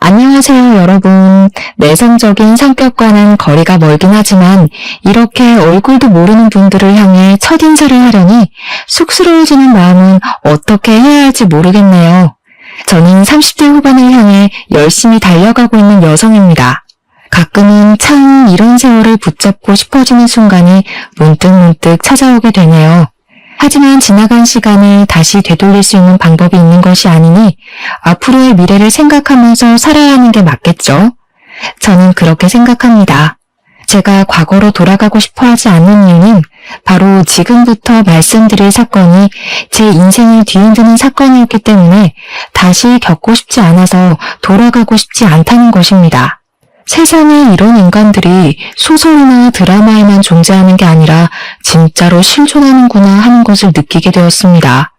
안녕하세요, 여러분. 내성적인 성격과는 거리가 멀긴 하지만 이렇게 얼굴도 모르는 분들을 향해 첫인사를 하려니 쑥스러워지는 마음은 어떻게 해야 할지 모르겠네요. 저는 30대 후반을 향해 열심히 달려가고 있는 여성입니다. 가끔은 참 이런 세월을 붙잡고 싶어지는 순간이 문득문득 찾아오게 되네요. 하지만 지나간 시간을 다시 되돌릴 수 있는 방법이 있는 것이 아니니 앞으로의 미래를 생각하면서 살아야 하는 게 맞겠죠? 저는 그렇게 생각합니다. 제가 과거로 돌아가고 싶어 하지 않는 이유는 바로 지금부터 말씀드릴 사건이 제 인생을 뒤흔드는 사건이었기 때문에 다시 겪고 싶지 않아서 돌아가고 싶지 않다는 것입니다. 세상에 이런 인간들이 소설이나 드라마에만 존재하는 게 아니라 진짜로 실존하는구나 하는 것을 느끼게 되었습니다.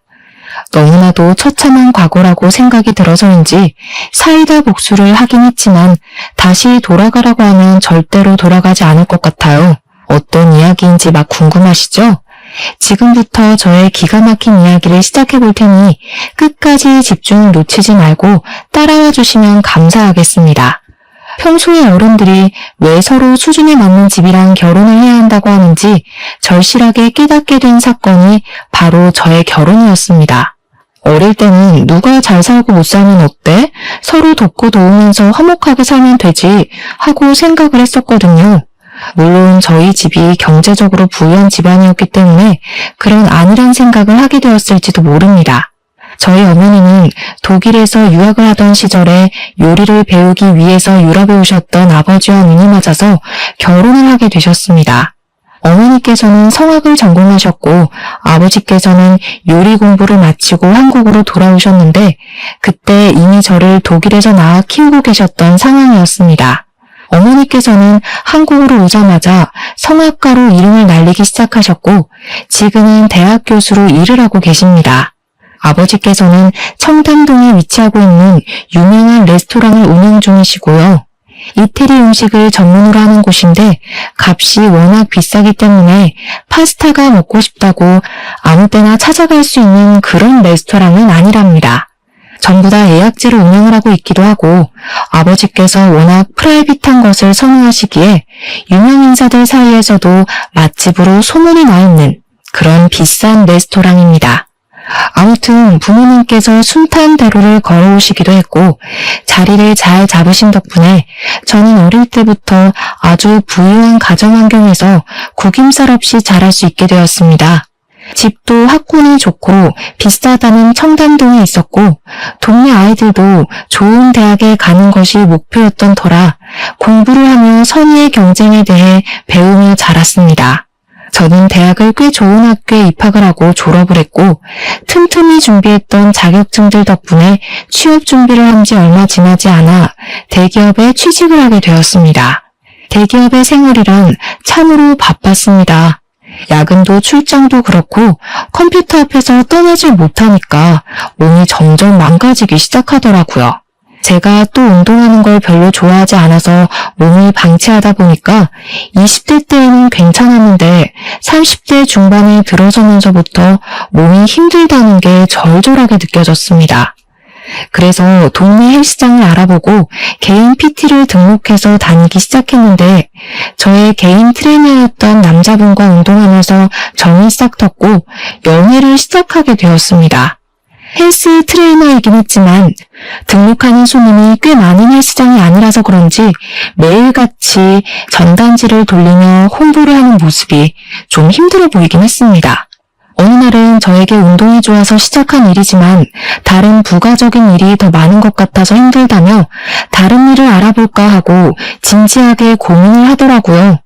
너무나도 처참한 과거라고 생각이 들어서인지 사이다 복수를 하긴 했지만 다시 돌아가라고 하면 절대로 돌아가지 않을 것 같아요. 어떤 이야기인지 막 궁금하시죠? 지금부터 저의 기가 막힌 이야기를 시작해 볼 테니 끝까지 집중을 놓치지 말고 따라와 주시면 감사하겠습니다. 평소에 어른들이 왜 서로 수준에 맞는 집이랑 결혼을 해야 한다고 하는지 절실하게 깨닫게 된 사건이 바로 저의 결혼이었습니다. 어릴 때는 누가 잘 살고 못 살면 어때? 서로 돕고 도우면서 화목하게 살면 되지 하고 생각을 했었거든요. 물론 저희 집이 경제적으로 부유한 집안이었기 때문에 그런 안일한 생각을 하게 되었을지도 모릅니다. 저희 어머니는 독일에서 유학을 하던 시절에 요리를 배우기 위해서 유럽에 오셨던 아버지와 눈이 맞아서 결혼을 하게 되셨습니다. 어머니께서는 성악을 전공하셨고 아버지께서는 요리 공부를 마치고 한국으로 돌아오셨는데 그때 이미 저를 독일에서 낳아 키우고 계셨던 상황이었습니다. 어머니께서는 한국으로 오자마자 성악가로 이름을 날리기 시작하셨고 지금은 대학 교수로 일을 하고 계십니다. 아버지께서는 청담동에 위치하고 있는 유명한 레스토랑을 운영 중이시고요. 이태리 음식을 전문으로 하는 곳인데 값이 워낙 비싸기 때문에 파스타가 먹고 싶다고 아무 때나 찾아갈 수 있는 그런 레스토랑은 아니랍니다. 전부 다 예약제로 운영을 하고 있기도 하고 아버지께서 워낙 프라이빗한 것을 선호하시기에 유명 인사들 사이에서도 맛집으로 소문이 나 있는 그런 비싼 레스토랑입니다. 아무튼 부모님께서 순탄대로를 걸어오시기도 했고 자리를 잘 잡으신 덕분에 저는 어릴 때부터 아주 부유한 가정 환경에서 구김살 없이 자랄 수 있게 되었습니다. 집도 학군이 좋고 비싸다는 청담동에 있었고 동네 아이들도 좋은 대학에 가는 것이 목표였던 터라 공부를 하며 선의의 경쟁에 대해 배우며 자랐습니다. 저는 대학을 꽤 좋은 학교에 입학을 하고 졸업을 했고 틈틈이 준비했던 자격증들 덕분에 취업 준비를 한 지 얼마 지나지 않아 대기업에 취직을 하게 되었습니다. 대기업의 생활이란 참으로 바빴습니다. 야근도 출장도 그렇고 컴퓨터 앞에서 떠나질 못하니까 몸이 점점 망가지기 시작하더라고요. 제가 또 운동하는 걸 별로 좋아하지 않아서 몸이 방치하다 보니까 20대 때에는 괜찮았는데 30대 중반에 들어서면서부터 몸이 힘들다는 게 절절하게 느껴졌습니다. 그래서 동네 헬스장을 알아보고 개인 PT를 등록해서 다니기 시작했는데 저의 개인 트레이너였던 남자분과 운동하면서 정이 싹 텄고 연애를 시작하게 되었습니다. 헬스 트레이너이긴 했지만 등록하는 손님이 꽤 많은 헬스장이 아니라서 그런지 매일같이 전단지를 돌리며 홍보를 하는 모습이 좀 힘들어 보이긴 했습니다. 어느 날은 저에게 운동이 좋아서 시작한 일이지만 다른 부가적인 일이 더 많은 것 같아서 힘들다며 다른 일을 알아볼까 하고 진지하게 고민을 하더라고요.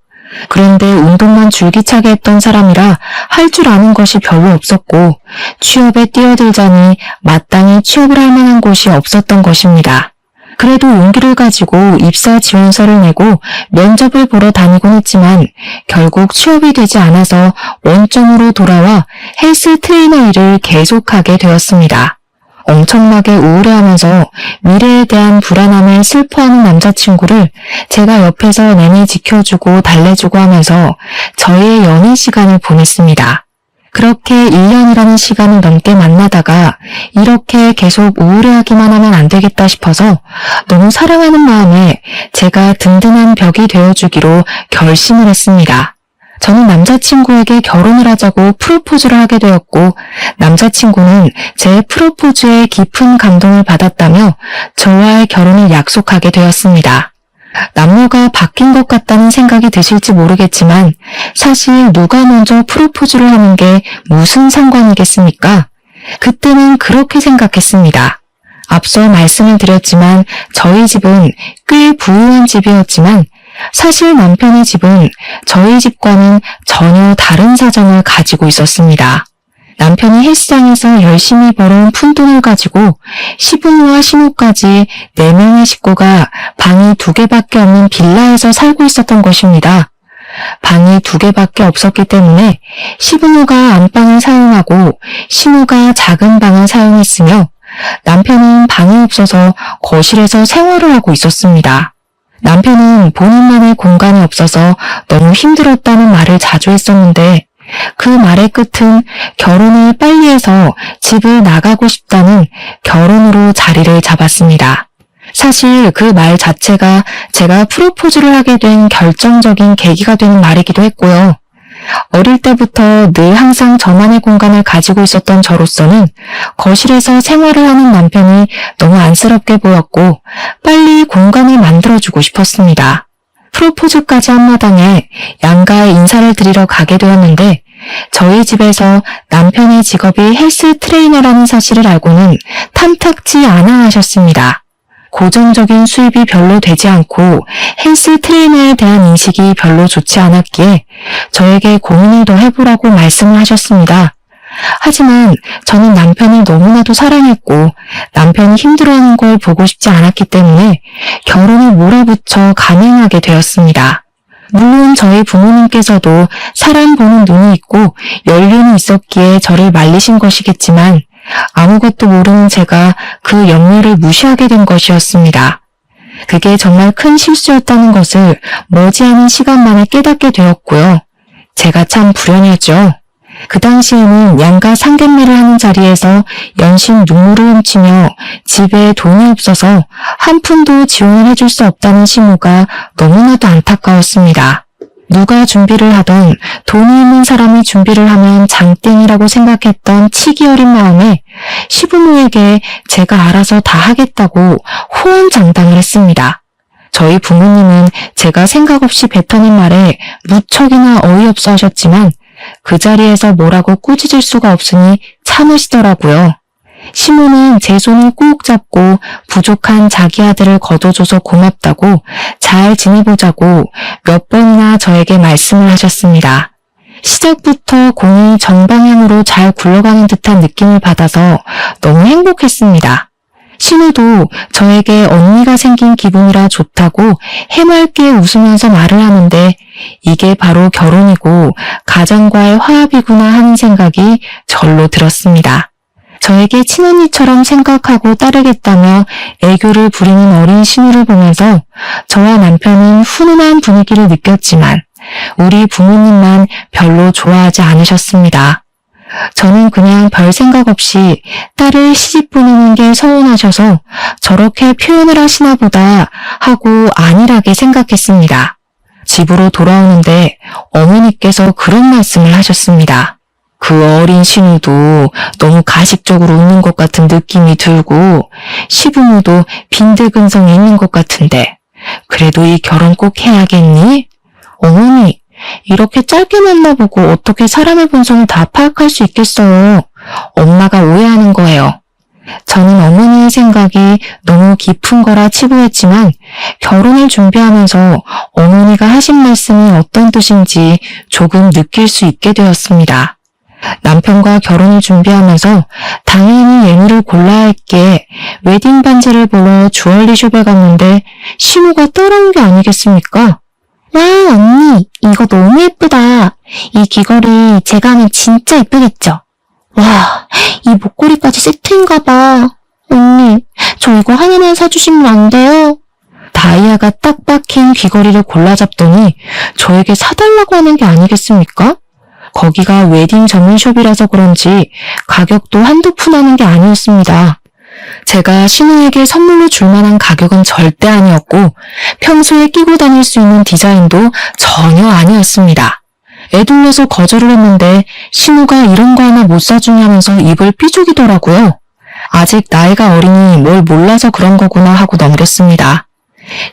그런데 운동만 줄기차게 했던 사람이라 할 줄 아는 것이 별로 없었고 취업에 뛰어들자니 마땅히 취업을 할 만한 곳이 없었던 것입니다. 그래도 용기를 가지고 입사 지원서를 내고 면접을 보러 다니곤 했지만 결국 취업이 되지 않아서 원점으로 돌아와 헬스 트레이너 일을 계속하게 되었습니다. 엄청나게 우울해하면서 미래에 대한 불안함에 슬퍼하는 남자친구를 제가 옆에서 내내 지켜주고 달래주고 하면서 저의 연애 시간을 보냈습니다. 그렇게 1년이라는 시간을 넘게 만나다가 이렇게 계속 우울해하기만 하면 안 되겠다 싶어서 너무 사랑하는 마음에 제가 든든한 벽이 되어주기로 결심을 했습니다. 저는 남자친구에게 결혼을 하자고 프로포즈를 하게 되었고 남자친구는 제 프로포즈에 깊은 감동을 받았다며 저와의 결혼을 약속하게 되었습니다. 남녀가 바뀐 것 같다는 생각이 드실지 모르겠지만 사실 누가 먼저 프로포즈를 하는 게 무슨 상관이겠습니까? 그때는 그렇게 생각했습니다. 앞서 말씀을 드렸지만 저희 집은 꽤 부유한 집이었지만 사실 남편의 집은 저희 집과는 전혀 다른 사정을 가지고 있었습니다. 남편이 헬스장에서 열심히 벌어온 푼돈을 가지고 시부모와 시모까지 4명의 식구가 방이 2개밖에 없는 빌라에서 살고 있었던 것입니다. 방이 2개밖에 없었기 때문에 시부모가 안방을 사용하고 시모가 작은 방을 사용했으며 남편은 방이 없어서 거실에서 생활을 하고 있었습니다. 남편은 본인만의 공간이 없어서 너무 힘들었다는 말을 자주 했었는데 그 말의 끝은 결혼을 빨리 해서 집을 나가고 싶다는 결혼으로 자리를 잡았습니다. 사실 그 말 자체가 제가 프로포즈를 하게 된 결정적인 계기가 되는 말이기도 했고요. 어릴 때부터 늘 항상 저만의 공간을 가지고 있었던 저로서는 거실에서 생활을 하는 남편이 너무 안쓰럽게 보였고 빨리 공간을 만들어주고 싶었습니다. 프로포즈까지 한 마당에 양가에 인사를 드리러 가게 되었는데 저희 집에서 남편의 직업이 헬스 트레이너라는 사실을 알고는 탐탁지 않아 하셨습니다. 고정적인 수입이 별로 되지 않고 헬스 트레이너에 대한 인식이 별로 좋지 않았기에 저에게 고민을 더 해보라고 말씀을 하셨습니다. 하지만 저는 남편을 너무나도 사랑했고 남편이 힘들어하는 걸 보고 싶지 않았기 때문에 결혼을 몰아붙여 감행하게 되었습니다. 물론 저희 부모님께서도 사람 보는 눈이 있고 연륜이 있었기에 저를 말리신 것이겠지만 아무것도 모르는 제가 그 염려를 무시하게 된 것이었습니다. 그게 정말 큰 실수였다는 것을 머지않은 시간 만에 깨닫게 되었고요. 제가 참 불행했죠. 그 당시에는 양가 상견례를 하는 자리에서 연신 눈물을 훔치며 집에 돈이 없어서 한 푼도 지원을 해줄 수 없다는 시모가 너무나도 안타까웠습니다. 누가 준비를 하던 돈이 있는 사람이 준비를 하면 장땡이라고 생각했던 치기 어린 마음에 시부모에게 제가 알아서 다 하겠다고 호언장담을 했습니다. 저희 부모님은 제가 생각 없이 뱉어낸 말에 무척이나 어이없어 하셨지만 그 자리에서 뭐라고 꾸짖을 수가 없으니 참으시더라고요. 시모는 제 손을 꼭 잡고 부족한 자기 아들을 거둬줘서 고맙다고 잘 지내보자고 몇 번이나 저에게 말씀을 하셨습니다. 시작부터 공이 정방향으로 잘 굴러가는 듯한 느낌을 받아서 너무 행복했습니다. 신우도 저에게 언니가 생긴 기분이라 좋다고 해맑게 웃으면서 말을 하는데 이게 바로 결혼이고 가정과의 화합이구나 하는 생각이 절로 들었습니다. 저에게 친언니처럼 생각하고 따르겠다며 애교를 부리는 어린 신우를 보면서 저와 남편은 훈훈한 분위기를 느꼈지만 우리 부모님만 별로 좋아하지 않으셨습니다. 저는 그냥 별 생각 없이 딸을 시집 보내는 게 서운하셔서 저렇게 표현을 하시나 보다 하고 안일하게 생각했습니다. 집으로 돌아오는데 어머니께서 그런 말씀을 하셨습니다. 그 어린 신우도 너무 가식적으로 웃는 것 같은 느낌이 들고 시부모도 빈대근성이 있는 것 같은데 그래도 이 결혼 꼭 해야겠니? 어머니, 이렇게 짧게 만나보고 어떻게 사람의 본성을 다 파악할 수 있겠어요? 엄마가 오해하는 거예요. 저는 어머니의 생각이 너무 깊은 거라 치부했지만 결혼을 준비하면서 어머니가 하신 말씀이 어떤 뜻인지 조금 느낄 수 있게 되었습니다. 남편과 결혼을 준비하면서 당연히 예물을 골라야 했기에 웨딩 반지를 보러 주얼리숍에 갔는데 신우가 따라온 게 아니겠습니까? 와, 언니, 이거 너무 예쁘다. 이 귀걸이 제가 하면 진짜 예쁘겠죠? 와, 이 목걸이까지 세트인가 봐. 언니, 저 이거 하나만 사주시면 안 돼요? 다이아가 딱 박힌 귀걸이를 골라 잡더니 저에게 사달라고 하는 게 아니겠습니까? 거기가 웨딩 전문숍이라서 그런지 가격도 한두 푼 하는 게 아니었습니다. 제가 신우에게 선물로 줄 만한 가격은 절대 아니었고 평소에 끼고 다닐 수 있는 디자인도 전혀 아니었습니다. 애둘러서 거절을 했는데 신우가 이런 거 하나 못 사주니 하면서 입을 삐죽이더라고요. 아직 나이가 어리니 뭘 몰라서 그런 거구나 하고 넘겼습니다.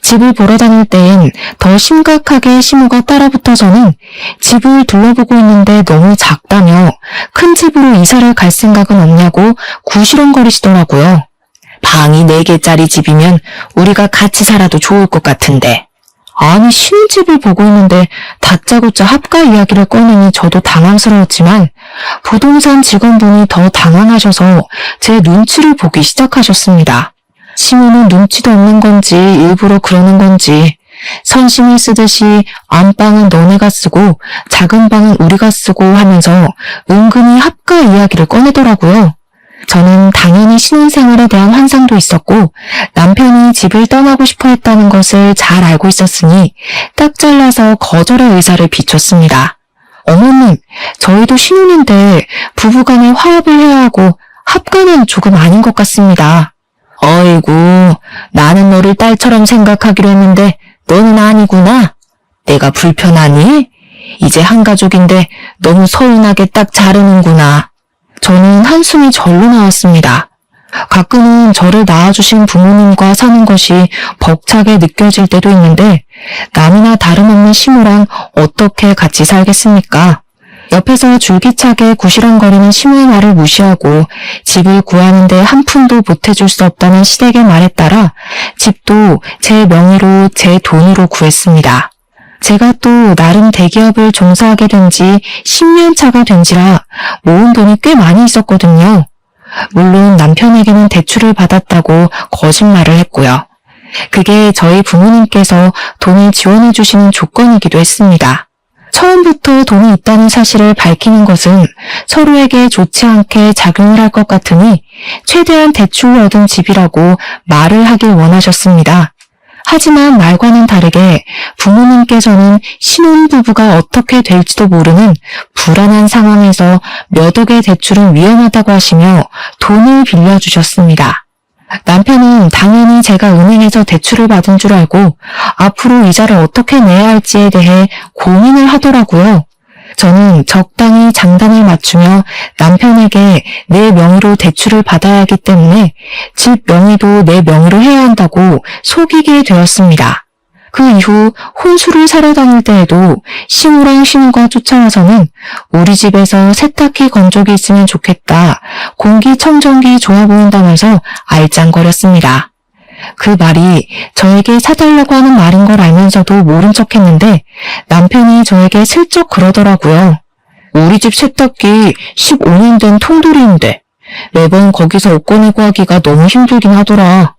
집을 보러 다닐 때엔 더 심각하게 신우가 따라붙어서는 집을 둘러보고 있는데 너무 작다며 큰 집으로 이사를 갈 생각은 없냐고 구시렁거리시더라고요. 방이 4개짜리 집이면 우리가 같이 살아도 좋을 것 같은데. 아니 신혼집을 보고 있는데 다짜고짜 합가 이야기를 꺼내니 저도 당황스러웠지만 부동산 직원분이 더 당황하셔서 제 눈치를 보기 시작하셨습니다. 신우는 눈치도 없는 건지 일부러 그러는 건지 선심을 쓰듯이 안방은 너네가 쓰고 작은 방은 우리가 쓰고 하면서 은근히 합가 이야기를 꺼내더라고요. 저는 당연히 신혼생활에 대한 환상도 있었고 남편이 집을 떠나고 싶어 했다는 것을 잘 알고 있었으니 딱 잘라서 거절의 의사를 비췄습니다. 어머님, 저희도 신혼인데 부부간에 화합을 해야 하고 합가는 조금 아닌 것 같습니다. 어이구, 나는 너를 딸처럼 생각하기로 했는데 너는 아니구나. 내가 불편하니? 이제 한 가족인데 너무 서운하게 딱 자르는구나. 저는 한숨이 절로 나왔습니다. 가끔은 저를 낳아주신 부모님과 사는 것이 벅차게 느껴질 때도 있는데 남이나 다름없는 시무랑 어떻게 같이 살겠습니까? 옆에서 줄기차게 구시렁거리는 시무의 말을 무시하고 집을 구하는데 한 푼도 보태줄 수 없다는 시댁의 말에 따라 집도 제 명의로 제 돈으로 구했습니다. 제가 또 나름 대기업을 종사하게 된 지 10년 차가 된지라 모은 돈이 꽤 많이 있었거든요. 물론 남편에게는 대출을 받았다고 거짓말을 했고요. 그게 저희 부모님께서 돈을 지원해 주시는 조건이기도 했습니다. 처음부터 돈이 있다는 사실을 밝히는 것은 서로에게 좋지 않게 작용을 할 것 같으니 최대한 대출로 얻은 집이라고 말을 하길 원하셨습니다. 하지만 말과는 다르게 부모님께서는 신혼부부가 어떻게 될지도 모르는 불안한 상황에서 몇 억의 대출은 위험하다고 하시며 돈을 빌려주셨습니다. 남편은 당연히 제가 은행에서 대출을 받은 줄 알고 앞으로 이자를 어떻게 내야 할지에 대해 고민을 하더라고요. 저는 적당히 장단을 맞추며 남편에게 내 명의로 대출을 받아야 하기 때문에 집 명의도 내 명의로 해야 한다고 속이게 되었습니다. 그 이후 혼수를 사러 다닐 때에도 시무랑 신우가 쫓아와서는 우리 집에서 세탁기 건조기 있으면 좋겠다, 공기청정기 좋아 보인다면서 알짱거렸습니다. 그 말이 저에게 사달라고 하는 말인 걸 알면서도 모른 척했는데 남편이 저에게 슬쩍 그러더라고요. 우리 집 세탁기 15년 된 통돌이인데 매번 거기서 옷 꺼내고 하기가 너무 힘들긴 하더라.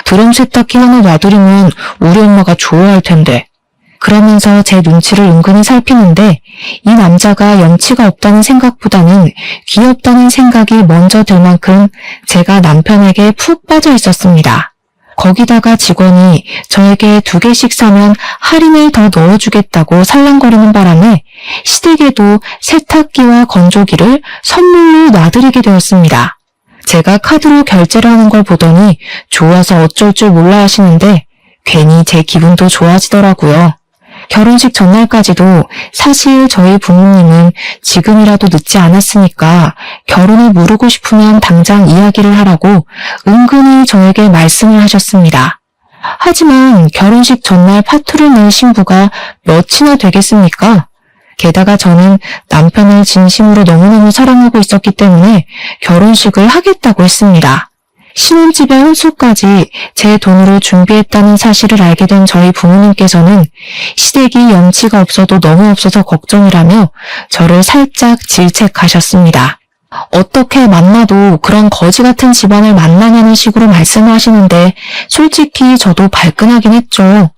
드럼 세탁기 하나 놔두리면 우리 엄마가 좋아할 텐데. 그러면서 제 눈치를 은근히 살피는데 이 남자가 염치가 없다는 생각보다는 귀엽다는 생각이 먼저 들 만큼 제가 남편에게 푹 빠져 있었습니다. 거기다가 직원이 저에게 2개씩 사면 할인을 더 넣어주겠다고 살랑거리는 바람에 시댁에도 세탁기와 건조기를 선물로 놔드리게 되었습니다. 제가 카드로 결제를 하는 걸 보더니 좋아서 어쩔 줄 몰라 하시는데 괜히 제 기분도 좋아지더라고요. 결혼식 전날까지도 사실 저희 부모님은 지금이라도 늦지 않았으니까 결혼을 미루고 싶으면 당장 이야기를 하라고 은근히 저에게 말씀을 하셨습니다. 하지만 결혼식 전날 파투를 낼 신부가 몇이나 되겠습니까? 게다가 저는 남편을 진심으로 너무너무 사랑하고 있었기 때문에 결혼식을 하겠다고 했습니다. 신혼집의 혼수까지 제 돈으로 준비했다는 사실을 알게 된 저희 부모님께서는 시댁이 염치가 없어도 너무 없어서 걱정이라며 저를 살짝 질책하셨습니다. 어떻게 만나도 그런 거지 같은 집안을 만나냐는 식으로 말씀을 하시는데 솔직히 저도 발끈하긴 했죠.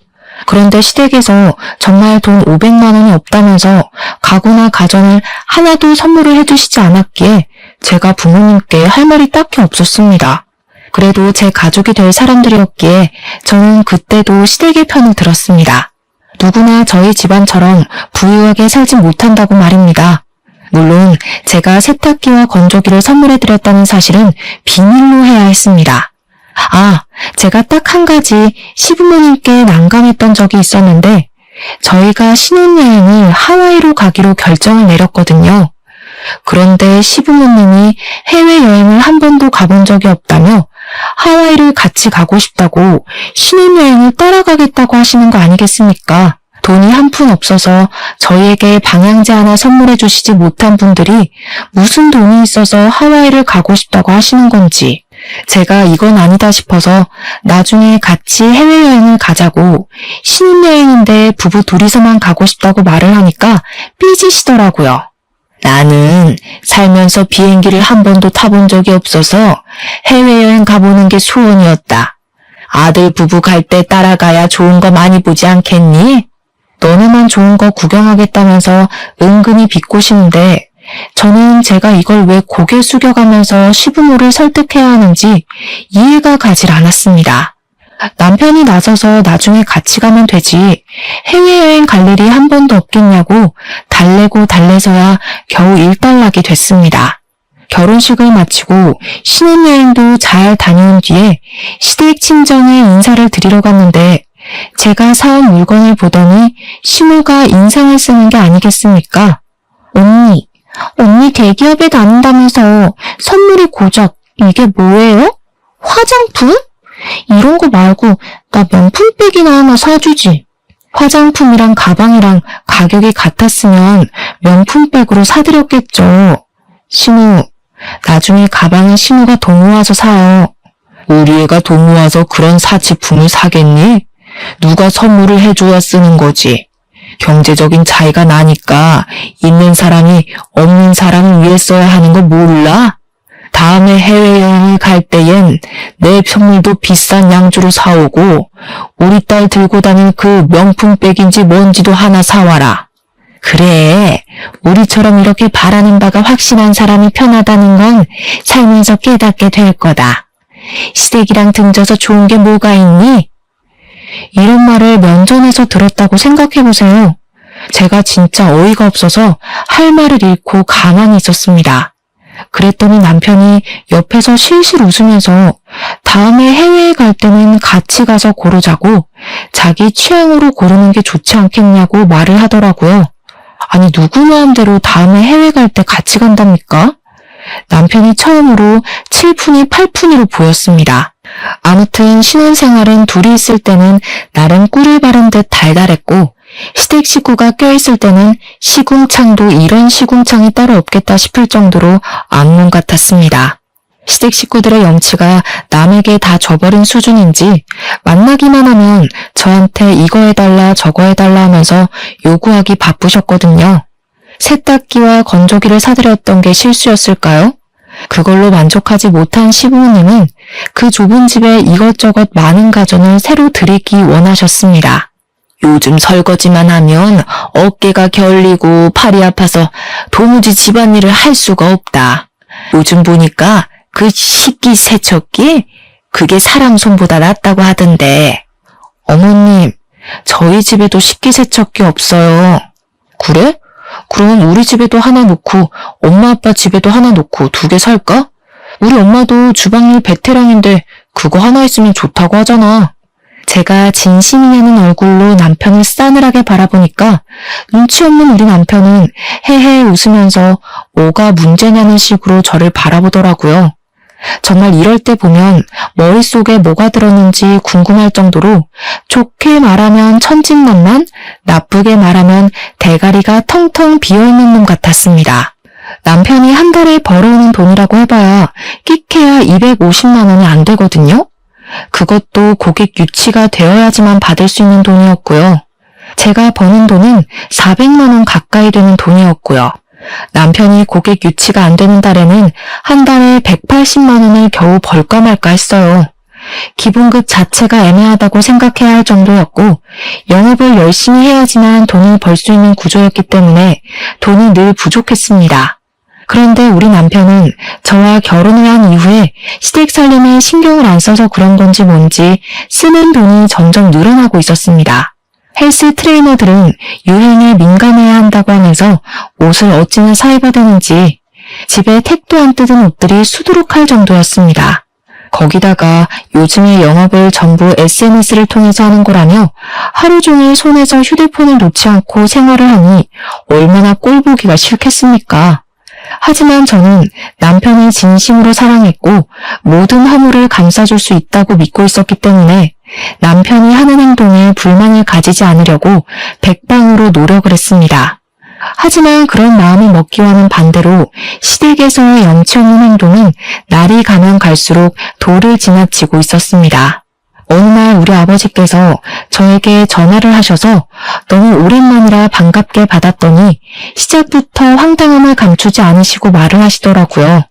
그런데 시댁에서 정말 돈 500만 원이 없다면서 가구나 가전을 하나도 선물을 해주시지 않았기에 제가 부모님께 할 말이 딱히 없었습니다. 그래도 제 가족이 될 사람들이었기에 저는 그때도 시댁의 편을 들었습니다. 누구나 저희 집안처럼 부유하게 살지 못한다고 말입니다. 물론 제가 세탁기와 건조기를 선물해드렸다는 사실은 비밀로 해야 했습니다. 제가 딱 한 가지 시부모님께 난감했던 적이 있었는데 저희가 신혼여행을 하와이로 가기로 결정을 내렸거든요. 그런데 시부모님이 해외여행을 한 번도 가본 적이 없다며 하와이를 같이 가고 싶다고 신혼여행을 따라가겠다고 하시는 거 아니겠습니까? 돈이 한 푼 없어서 저희에게 방향제 하나 선물해 주시지 못한 분들이 무슨 돈이 있어서 하와이를 가고 싶다고 하시는 건지 제가 이건 아니다 싶어서 나중에 같이 해외여행을 가자고 신혼여행인데 부부 둘이서만 가고 싶다고 말을 하니까 삐지시더라고요. 나는 살면서 비행기를 한 번도 타본 적이 없어서 해외여행 가보는 게 소원이었다. 아들 부부 갈 때 따라가야 좋은 거 많이 보지 않겠니? 너네만 좋은 거 구경하겠다면서 은근히 비꼬시는데 저는 제가 이걸 왜 고개 숙여가면서 시부모를 설득해야 하는지 이해가 가질 않았습니다. 남편이 나서서 나중에 같이 가면 되지 해외여행 갈 일이 한 번도 없겠냐고 달래고 달래서야 겨우 일단락이 됐습니다. 결혼식을 마치고 신혼여행도 잘 다녀온 뒤에 시댁 친정에 인사를 드리러 갔는데 제가 사온 물건을 보더니 시모가 인상을 쓰는 게 아니겠습니까? 언니 대기업에 다닌다면서 선물이 고작 이게 뭐예요? 화장품? 이런 거 말고 나 명품백이나 하나 사주지. 화장품이랑 가방이랑 가격이 같았으면 명품백으로 사드렸겠죠. 시모, 나중에 가방은 시모가 돈 모아서 사요. 우리 애가 돈 모아서 그런 사치품을 사겠니? 누가 선물을 해줘야 쓰는 거지. 경제적인 차이가 나니까 있는 사람이 없는 사람을 위해 써야 하는 거 몰라? 다음에 해외여행을 갈 때엔 내 선물도 비싼 양주로 사오고 우리 딸 들고 다닐 그 명품백인지 뭔지도 하나 사와라. 그래, 우리처럼 이렇게 바라는 바가 확실한 사람이 편하다는 건 살면서 깨닫게 될 거다. 시댁이랑 등져서 좋은 게 뭐가 있니? 이런 말을 면전에서 들었다고 생각해보세요. 제가 진짜 어이가 없어서 할 말을 잃고 가만히 있었습니다. 그랬더니 남편이 옆에서 실실 웃으면서 다음에 해외에 갈 때는 같이 가서 고르자고 자기 취향으로 고르는 게 좋지 않겠냐고 말을 하더라고요. 아니 누구 마음대로 다음에 해외 갈 때 같이 간답니까? 남편이 처음으로 7푼이 8푼으로 보였습니다. 아무튼 신혼생활은 둘이 있을 때는 나름 꿀을 바른 듯 달달했고 시댁 식구가 껴있을 때는 시궁창도 이런 시궁창이 따로 없겠다 싶을 정도로 악몽 같았습니다. 시댁 식구들의 염치가 남에게 다 져버린 수준인지 만나기만 하면 저한테 이거 해달라 저거 해달라 하면서 요구하기 바쁘셨거든요. 세탁기와 건조기를 사드렸던 게 실수였을까요? 그걸로 만족하지 못한 시부모님은 그 좁은 집에 이것저것 많은 가전을 새로 들이기 원하셨습니다. 요즘 설거지만 하면 어깨가 결리고 팔이 아파서 도무지 집안일을 할 수가 없다. 요즘 보니까 그 식기세척기? 그게 사람 손보다 낫다고 하던데. 어머님, 저희 집에도 식기세척기 없어요. 그래? 그럼 우리 집에도 하나 놓고 엄마 아빠 집에도 하나 놓고 2개 살까? 우리 엄마도 주방일 베테랑인데 그거 하나 있으면 좋다고 하잖아. 제가 진심이냐는 얼굴로 남편을 싸늘하게 바라보니까 눈치 없는 우리 남편은 헤헤 웃으면서 뭐가 문제냐는 식으로 저를 바라보더라고요. 정말 이럴 때 보면 머릿속에 뭐가 들었는지 궁금할 정도로 좋게 말하면 천진난만, 나쁘게 말하면 대가리가 텅텅 비어있는 놈 같았습니다. 남편이 한 달에 벌어오는 돈이라고 해봐야 끼케야 250만 원이 안 되거든요. 그것도 고객 유치가 되어야지만 받을 수 있는 돈이었고요. 제가 버는 돈은 400만 원 가까이 되는 돈이었고요. 남편이 고객 유치가 안 되는 달에는 한 달에 180만 원을 겨우 벌까 말까 했어요. 기본급 자체가 애매하다고 생각해야 할 정도였고 영업을 열심히 해야지만 돈을 벌 수 있는 구조였기 때문에 돈이 늘 부족했습니다. 그런데 우리 남편은 저와 결혼을 한 이후에 시댁 살림에 신경을 안 써서 그런 건지 뭔지 쓰는 돈이 점점 늘어나고 있었습니다. 헬스 트레이너들은 유행에 민감해야 한다고 하면서 옷을 어찌나 사입어대는지 집에 택도 안 뜯은 옷들이 수두룩할 정도였습니다. 거기다가 요즘의 영업을 전부 SNS를 통해서 하는 거라며 하루 종일 손에서 휴대폰을 놓지 않고 생활을 하니 얼마나 꼴보기가 싫겠습니까? 하지만 저는 남편을 진심으로 사랑했고 모든 허물을 감싸줄 수 있다고 믿고 있었기 때문에 남편이 하는 행동에 불만을 가지지 않으려고 백방으로 노력을 했습니다. 하지만 그런 마음이 먹기와는 반대로 시댁에서의 염치 없는 행동은 날이 가면 갈수록 도를 지나치고 있었습니다. 어느 날 우리 아버지께서 저에게 전화를 하셔서 너무 오랜만이라 반갑게 받았더니 시작부터 황당함을 감추지 않으시고 말을 하시더라고요.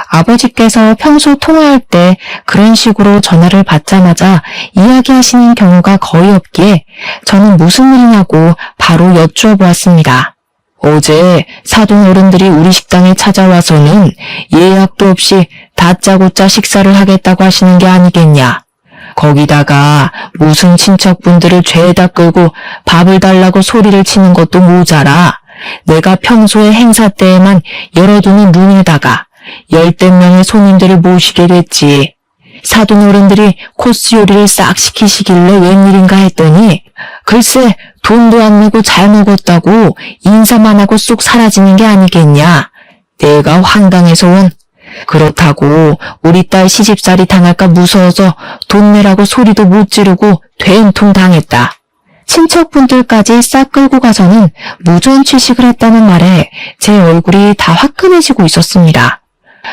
아버지께서 평소 통화할 때 그런 식으로 전화를 받자마자 이야기하시는 경우가 거의 없기에 저는 무슨 일이냐고 바로 여쭈어 보았습니다. 어제 사돈 어른들이 우리 식당에 찾아와서는 예약도 없이 다짜고짜 식사를 하겠다고 하시는 게 아니겠냐. 거기다가 무슨 친척분들을 죄에다 끌고 밥을 달라고 소리를 치는 것도 모자라 내가 평소에 행사 때에만 열어두는 룸에다가 10대 명의 손님들을 모시게 됐지. 사돈 어른들이 코스 요리를 싹 시키시길래 웬일인가 했더니 글쎄 돈도 안 내고 잘 먹었다고 인사만 하고 쏙 사라지는 게 아니겠냐. 내가 황당해서 원. 그렇다고 우리 딸 시집살이 당할까 무서워서 돈 내라고 소리도 못 지르고 된통 당했다. 친척분들까지 싹 끌고 가서는 무전 취식을 했다는 말에 제 얼굴이 다 화끈해지고 있었습니다.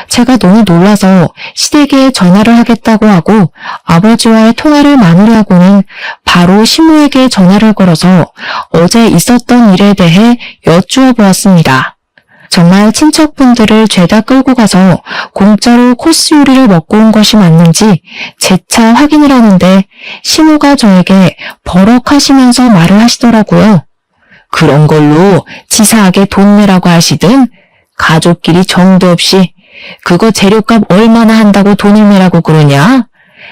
제가 너무 놀라서 시댁에 전화를 하겠다고 하고 아버지와의 통화를 마무리하고는 바로 시모에게 전화를 걸어서 어제 있었던 일에 대해 여쭈어 보았습니다. 정말 친척분들을 죄다 끌고 가서 공짜로 코스 요리를 먹고 온 것이 맞는지 재차 확인을 하는데 시모가 저에게 버럭하시면서 말을 하시더라고요. 그런 걸로 치사하게 돈 내라고 하시든 가족끼리 정도 없이 그거 재료값 얼마나 한다고 돈을 내라고 그러냐?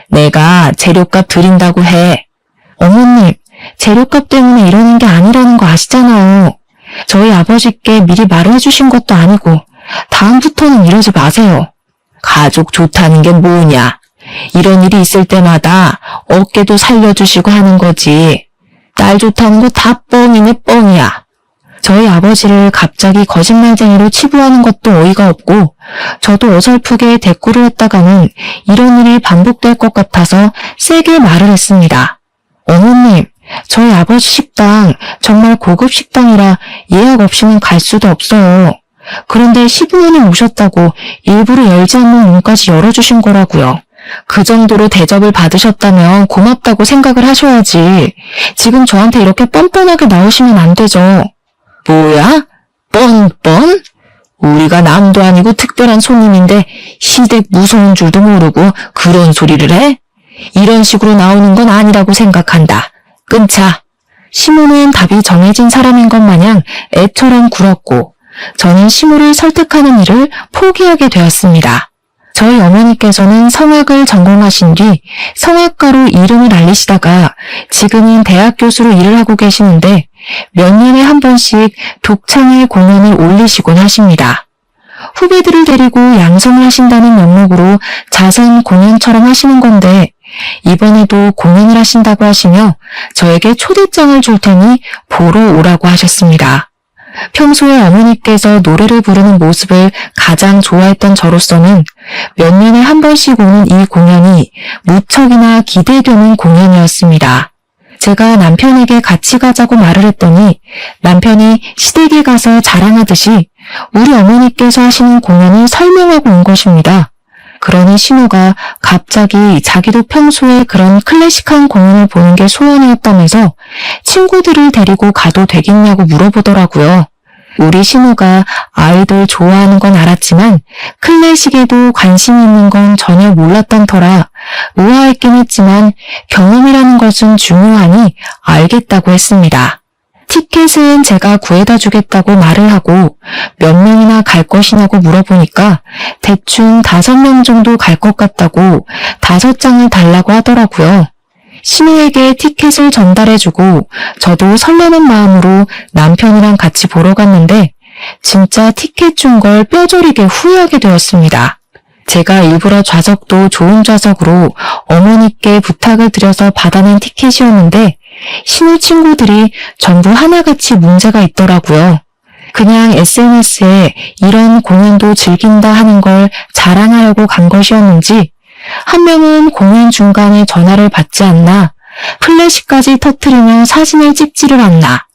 내가 재료값 드린다고 해. 어머님, 재료값 때문에 이러는 게 아니라는 거 아시잖아요. 저희 아버지께 미리 말을 해주신 것도 아니고 다음부터는 이러지 마세요. 가족 좋다는 게 뭐냐? 이런 일이 있을 때마다 어깨도 살려주시고 하는 거지. 딸 좋다는 거 다 뻥이네 뻥이야. 저희 아버지를 갑자기 거짓말쟁이로 치부하는 것도 어이가 없고 저도 어설프게 대꾸를 했다가는 이런 일이 반복될 것 같아서 세게 말을 했습니다. 어머님, 저희 아버지 식당 정말 고급 식당이라 예약 없이는 갈 수도 없어요. 그런데 시부모님 오셨다고 일부러 열지 않는 문까지 열어주신 거라고요. 그 정도로 대접을 받으셨다면 고맙다고 생각을 하셔야지. 지금 저한테 이렇게 뻔뻔하게 나오시면 안 되죠. 뭐야? 뻔뻔? 우리가 남도 아니고 특별한 손님인데 시댁 무서운 줄도 모르고 그런 소리를 해? 이런 식으로 나오는 건 아니라고 생각한다. 끊자. 시모는 답이 정해진 사람인 것 마냥 애처럼 굴었고 저는 시모를 설득하는 일을 포기하게 되었습니다. 저희 어머니께서는 성악을 전공하신 뒤 성악가로 이름을 알리시다가 지금은 대학 교수로 일을 하고 계시는데 몇 년에 한 번씩 독창의 공연을 올리시곤 하십니다. 후배들을 데리고 양성을 하신다는 명목으로 자선 공연처럼 하시는 건데 이번에도 공연을 하신다고 하시며 저에게 초대장을 줄 테니 보러 오라고 하셨습니다. 평소에 어머니께서 노래를 부르는 모습을 가장 좋아했던 저로서는 몇 년에 한 번씩 오는 이 공연이 무척이나 기대되는 공연이었습니다. 제가 남편에게 같이 가자고 말을 했더니 남편이 시댁에 가서 자랑하듯이 우리 어머니께서 하시는 공연을 설명하고 온 것입니다. 그러니 신우가 갑자기 자기도 평소에 그런 클래식한 공연을 보는 게 소원이었다면서 친구들을 데리고 가도 되겠냐고 물어보더라고요. 우리 신우가 아이돌 좋아하는 건 알았지만 클래식에도 관심이 있는 건 전혀 몰랐던 터라 의아했긴 했지만 경험이라는 것은 중요하니 알겠다고 했습니다. 티켓은 제가 구해다 주겠다고 말을 하고 몇 명이나 갈 것이냐고 물어보니까 대충 5명 정도 갈 것 같다고 5장을 달라고 하더라고요. 신우에게 티켓을 전달해주고 저도 설레는 마음으로 남편이랑 같이 보러 갔는데 진짜 티켓 준 걸 뼈저리게 후회하게 되었습니다. 제가 일부러 좌석도 좋은 좌석으로 어머니께 부탁을 드려서 받아낸 티켓이었는데 신우 친구들이 전부 하나같이 문제가 있더라고요. 그냥 SNS에 이런 공연도 즐긴다 하는 걸 자랑하려고 간 것이었는지 한 명은 공연 중간에 전화를 받지 않나, 플래시까지 터트리며 사진을 찍지를 않나,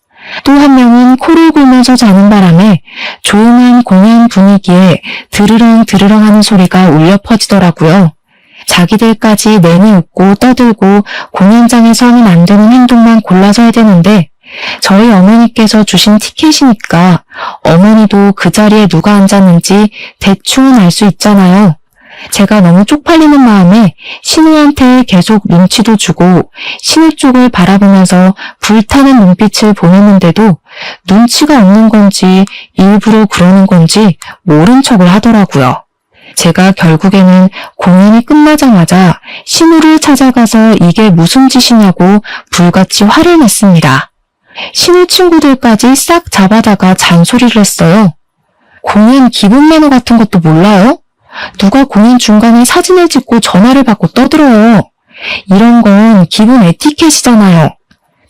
또 한 명은 코를 골면서 자는 바람에 조용한 공연 분위기에 드르렁 드르렁 하는 소리가 울려 퍼지더라고요. 자기들까지 내내 웃고 떠들고 공연장에서 하면 안 되는 행동만 골라서 해야 되는데 저희 어머니께서 주신 티켓이니까 어머니도 그 자리에 누가 앉았는지 대충은 알 수 있잖아요. 제가 너무 쪽팔리는 마음에 신우한테 계속 눈치도 주고 신우 쪽을 바라보면서 불타는 눈빛을 보냈는데도 눈치가 없는 건지 일부러 그러는 건지 모른 척을 하더라고요. 제가 결국에는 공연이 끝나자마자 신우를 찾아가서 이게 무슨 짓이냐고 불같이 화를 냈습니다. 신우 친구들까지 싹 잡아다가 잔소리를 했어요. 공연 기본 매너 같은 것도 몰라요? 누가 공연 중간에 사진을 찍고 전화를 받고 떠들어요. 이런 건 기본 에티켓이잖아요.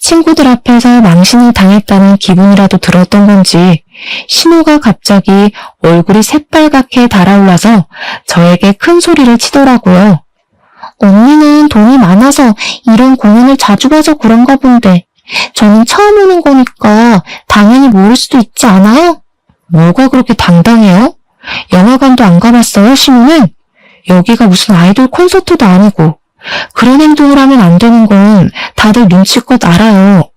친구들 앞에서 망신을 당했다는 기분이라도 들었던 건지 신우가 갑자기 얼굴이 새빨갛게 달아올라서 저에게 큰 소리를 치더라고요. 언니는 돈이 많아서 이런 공연을 자주 봐서 그런가 본데 저는 처음 오는 거니까 당연히 모를 수도 있지 않아요? 뭐가 그렇게 당당해요? 영화관도 안 가봤어요, 신우는? 여기가 무슨 아이돌 콘서트도 아니고 그런 행동을 하면 안 되는 건 다들 눈치껏 알아요.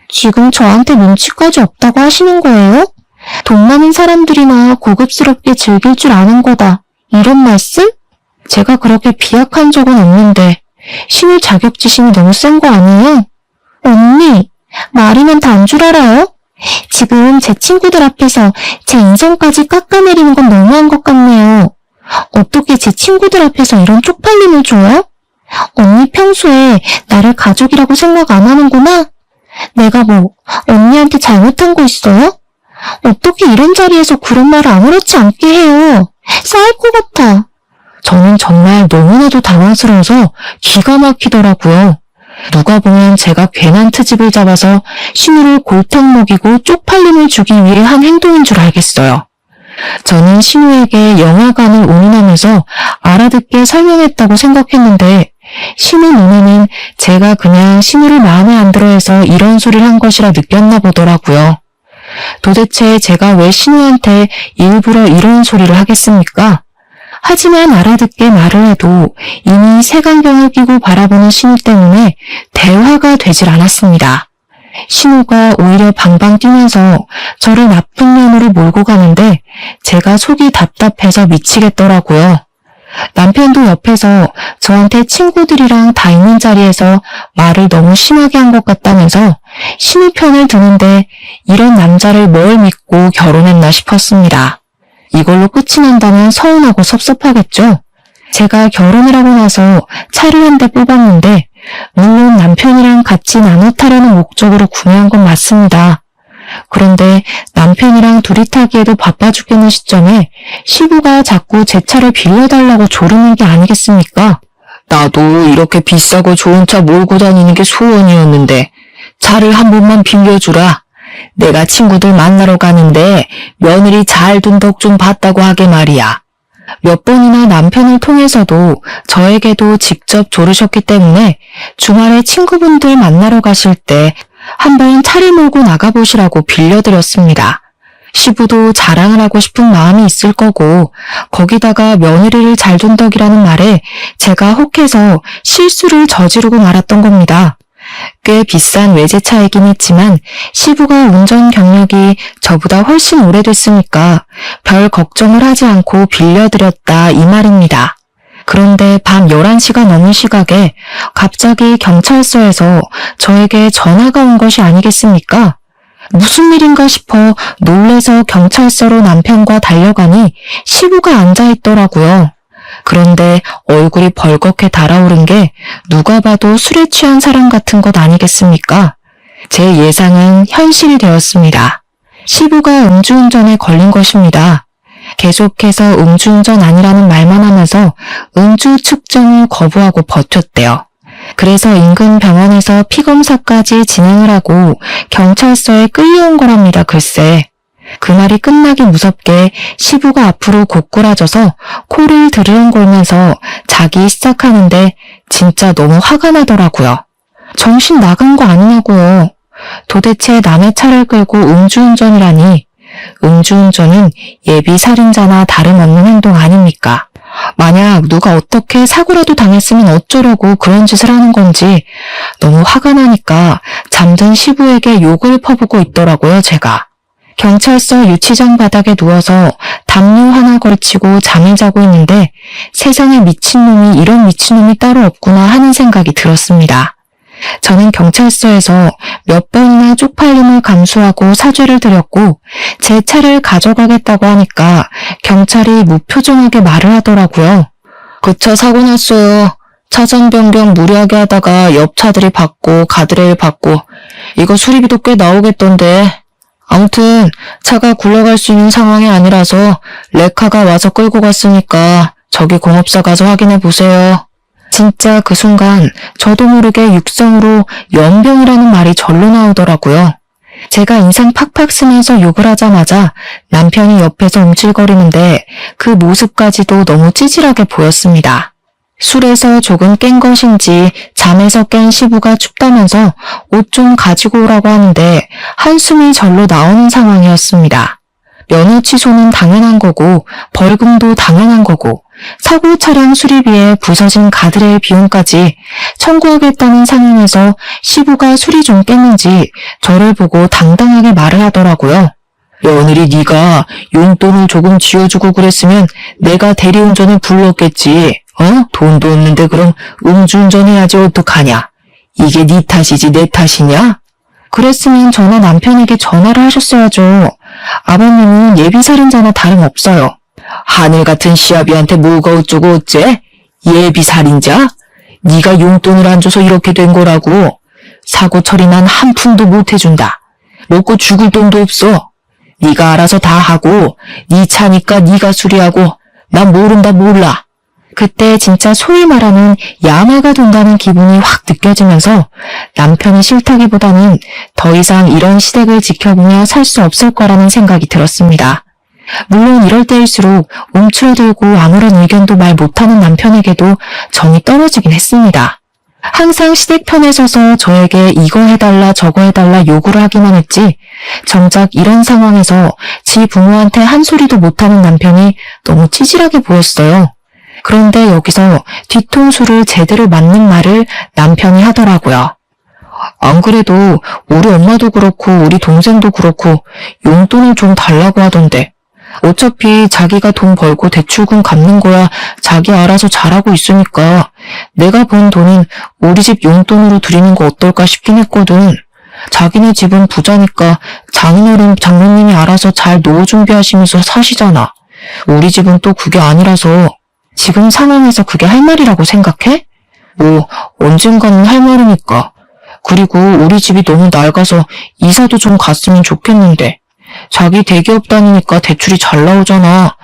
지금 저한테 눈치까지 없다고 하시는 거예요? 돈 많은 사람들이나 고급스럽게 즐길 줄 아는 거다. 이런 말씀? 제가 그렇게 비약한 적은 없는데 신우 자격지심이 너무 센 거 아니에요? 언니, 말이면 다 안 줄 알아요? 지금 제 친구들 앞에서 제 인성까지 깎아내리는 건 너무한 것 같네요. 어떻게 제 친구들 앞에서 이런 쪽팔림을 줘요? 언니 평소에 나를 가족이라고 생각 안 하는구나? 내가 뭐 언니한테 잘못한 거 있어요? 어떻게 이런 자리에서 그런 말을 아무렇지 않게 해요? 싸울 것 같아. 저는 정말 너무나도 당황스러워서 기가 막히더라고요. 누가 보면 제가 괜한 트집을 잡아서 신우를 골탕 먹이고 쪽팔림을 주기 위해 한 행동인 줄 알겠어요. 저는 신우에게 영화관을 운운하면서 알아듣게 설명했다고 생각했는데 신우 눈에는 제가 그냥 신우를 마음에 안 들어해서 이런 소리를 한 것이라 느꼈나 보더라고요. 도대체 제가 왜 신우한테 일부러 이런 소리를 하겠습니까? 하지만 알아듣게 말을 해도 이미 색안경을 끼고 바라보는 신우 때문에 대화가 되질 않았습니다. 신우가 오히려 방방 뛰면서 저를 나쁜 면으로 몰고 가는데 제가 속이 답답해서 미치겠더라고요. 남편도 옆에서 저한테 친구들이랑 다 있는 자리에서 말을 너무 심하게 한 것 같다면서 신우 편을 드는데 이런 남자를 뭘 믿고 결혼했나 싶었습니다. 이걸로 끝이 난다면 서운하고 섭섭하겠죠? 제가 결혼을 하고 나서 차를 한 대 뽑았는데 물론 남편이랑 같이 나눠 타려는 목적으로 구매한 건 맞습니다. 그런데 남편이랑 둘이 타기에도 바빠 죽겠는 시점에 시부가 자꾸 제 차를 빌려달라고 조르는 게 아니겠습니까? 나도 이렇게 비싸고 좋은 차 몰고 다니는 게 소원이었는데 차를 한 번만 빌려주라. 내가 친구들 만나러 가는데 며느리 잘 둔 덕 좀 봤다고 하게 말이야. 몇 번이나 남편을 통해서도 저에게도 직접 조르셨기 때문에 주말에 친구분들 만나러 가실 때 한번 차를 몰고 나가보시라고 빌려드렸습니다. 시부도 자랑을 하고 싶은 마음이 있을 거고 거기다가 며느리를 잘 둔 덕이라는 말에 제가 혹해서 실수를 저지르고 말았던 겁니다. 꽤 비싼 외제차이긴 했지만 시부가 운전 경력이 저보다 훨씬 오래됐으니까 별 걱정을 하지 않고 빌려드렸다 이 말입니다. 그런데 밤 11시가 넘은 시각에 갑자기 경찰서에서 저에게 전화가 온 것이 아니겠습니까? 무슨 일인가 싶어 놀래서 경찰서로 남편과 달려가니 시부가 앉아있더라고요. 그런데 얼굴이 벌겋게 달아오른 게 누가 봐도 술에 취한 사람 같은 것 아니겠습니까? 제 예상은 현실이 되었습니다. 시부가 음주운전에 걸린 것입니다. 계속해서 음주운전 아니라는 말만 하면서 음주 측정을 거부하고 버텼대요. 그래서 인근 병원에서 피검사까지 진행을 하고 경찰서에 끌려온 거랍니다. 글쎄. 그날이 끝나기 무섭게 시부가 앞으로 고꾸라져서 코를 드르렁거리면서 자기 시작하는데 진짜 너무 화가 나더라고요. 정신 나간 거 아니냐고요. 도대체 남의 차를 끌고 음주운전이라니. 음주운전은 예비 살인자나 다름없는 행동 아닙니까? 만약 누가 어떻게 사고라도 당했으면 어쩌려고 그런 짓을 하는 건지 너무 화가 나니까 잠든 시부에게 욕을 퍼붓고 있더라고요, 제가. 경찰서 유치장 바닥에 누워서 담요 하나 걸치고 잠을 자고 있는데 세상에 미친놈이 이런 미친놈이 따로 없구나 하는 생각이 들었습니다. 저는 경찰서에서 몇 번이나 쪽팔림을 감수하고 사죄를 드렸고 제 차를 가져가겠다고 하니까 경찰이 무표정하게 말을 하더라고요. 그 차 사고 났어요. 차선 변경 무리하게 하다가 옆 차들이 받고 가드레일 받고 이거 수리비도 꽤 나오겠던데. 아무튼 차가 굴러갈 수 있는 상황이 아니라서 레카가 와서 끌고 갔으니까 저기 공업사 가서 확인해 보세요. 진짜 그 순간 저도 모르게 육성으로 연병이라는 말이 절로 나오더라고요. 제가 인상 팍팍 쓰면서 욕을 하자마자 남편이 옆에서 움찔거리는데 그 모습까지도 너무 찌질하게 보였습니다. 술에서 조금 깬 것인지 잠에서 깬 시부가 춥다면서 옷 좀 가지고 오라고 하는데 한숨이 절로 나오는 상황이었습니다. 면허 취소는 당연한 거고 벌금도 당연한 거고 사고 차량 수리비에 부서진 가드레일 비용까지 청구하겠다는 상황에서 시부가 술이 좀 깼는지 저를 보고 당당하게 말을 하더라고요. 며느리 네가 용돈을 조금 쥐어주고 그랬으면 내가 대리운전을 불렀겠지. 돈도 없는데 그럼 음주운전해야지 어떡하냐. 이게 네 탓이지 내 탓이냐? 그랬으면 저나 남편에게 전화를 하셨어야죠. 아버님은 예비살인자나 다름없어요. 하늘 같은 시아비한테 뭐가 어쩌고 어째? 예비살인자? 네가 용돈을 안 줘서 이렇게 된 거라고. 사고 처리만 한 푼도 못 해준다. 먹고 죽을 돈도 없어. 네가 알아서 다 하고 네 차니까 네가 수리하고 난 모른다 몰라. 그때 진짜 소위 말하는 야마가 돈다는 기분이 확 느껴지면서 남편이 싫다기보다는 더 이상 이런 시댁을 지켜보며 살 수 없을 거라는 생각이 들었습니다. 물론 이럴 때일수록 움츠러들고 아무런 의견도 말 못하는 남편에게도 정이 떨어지긴 했습니다. 항상 시댁 편에 서서 저에게 이거 해달라 저거 해달라 요구를 하기만 했지 정작 이런 상황에서 지 부모한테 한 소리도 못하는 남편이 너무 찌질하게 보였어요. 그런데 여기서 뒤통수를 제대로 맞는 말을 남편이 하더라고요. 안 그래도 우리 엄마도 그렇고 우리 동생도 그렇고 용돈을 좀 달라고 하던데 어차피 자기가 돈 벌고 대출금 갚는 거야 자기 알아서 잘하고 있으니까 내가 번 돈은 우리 집 용돈으로 드리는 거 어떨까 싶긴 했거든. 자기네 집은 부자니까 장인어른 장모님이 알아서 잘 노후 준비하시면서 사시잖아. 우리 집은 또 그게 아니라서 지금 상황에서 그게 할 말이라고 생각해? 뭐 언젠가는 할 말이니까. 그리고 우리 집이 너무 낡아서 이사도 좀 갔으면 좋겠는데 자기 대기업 다니니까 대출이 잘 나오잖아.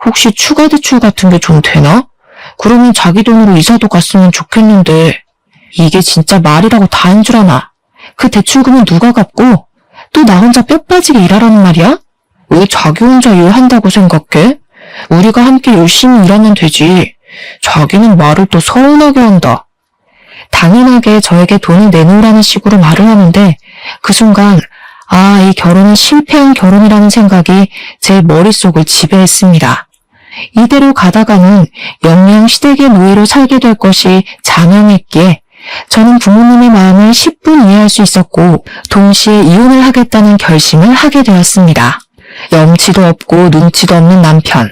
혹시 추가 대출 같은 게 좀 되나? 그러면 자기 돈으로 이사도 갔으면 좋겠는데 이게 진짜 말이라고 다 한 줄 아나. 그 대출금은 누가 갚고 또 나 혼자 뼈 빠지게 일하라는 말이야? 왜 자기 혼자 일한다고 생각해? 우리가 함께 열심히 일하면 되지. 자기는 말을 또 서운하게 한다. 당연하게 저에게 돈을 내놓으라는 식으로 말을 하는데 그 순간 이 결혼은 실패한 결혼이라는 생각이 제 머릿속을 지배했습니다. 이대로 가다가는 영영 시댁의 노예로 살게 될 것이 자명했기에 저는 부모님의 마음을 10분 이해할 수 있었고 동시에 이혼을 하겠다는 결심을 하게 되었습니다. 염치도 없고 눈치도 없는 남편.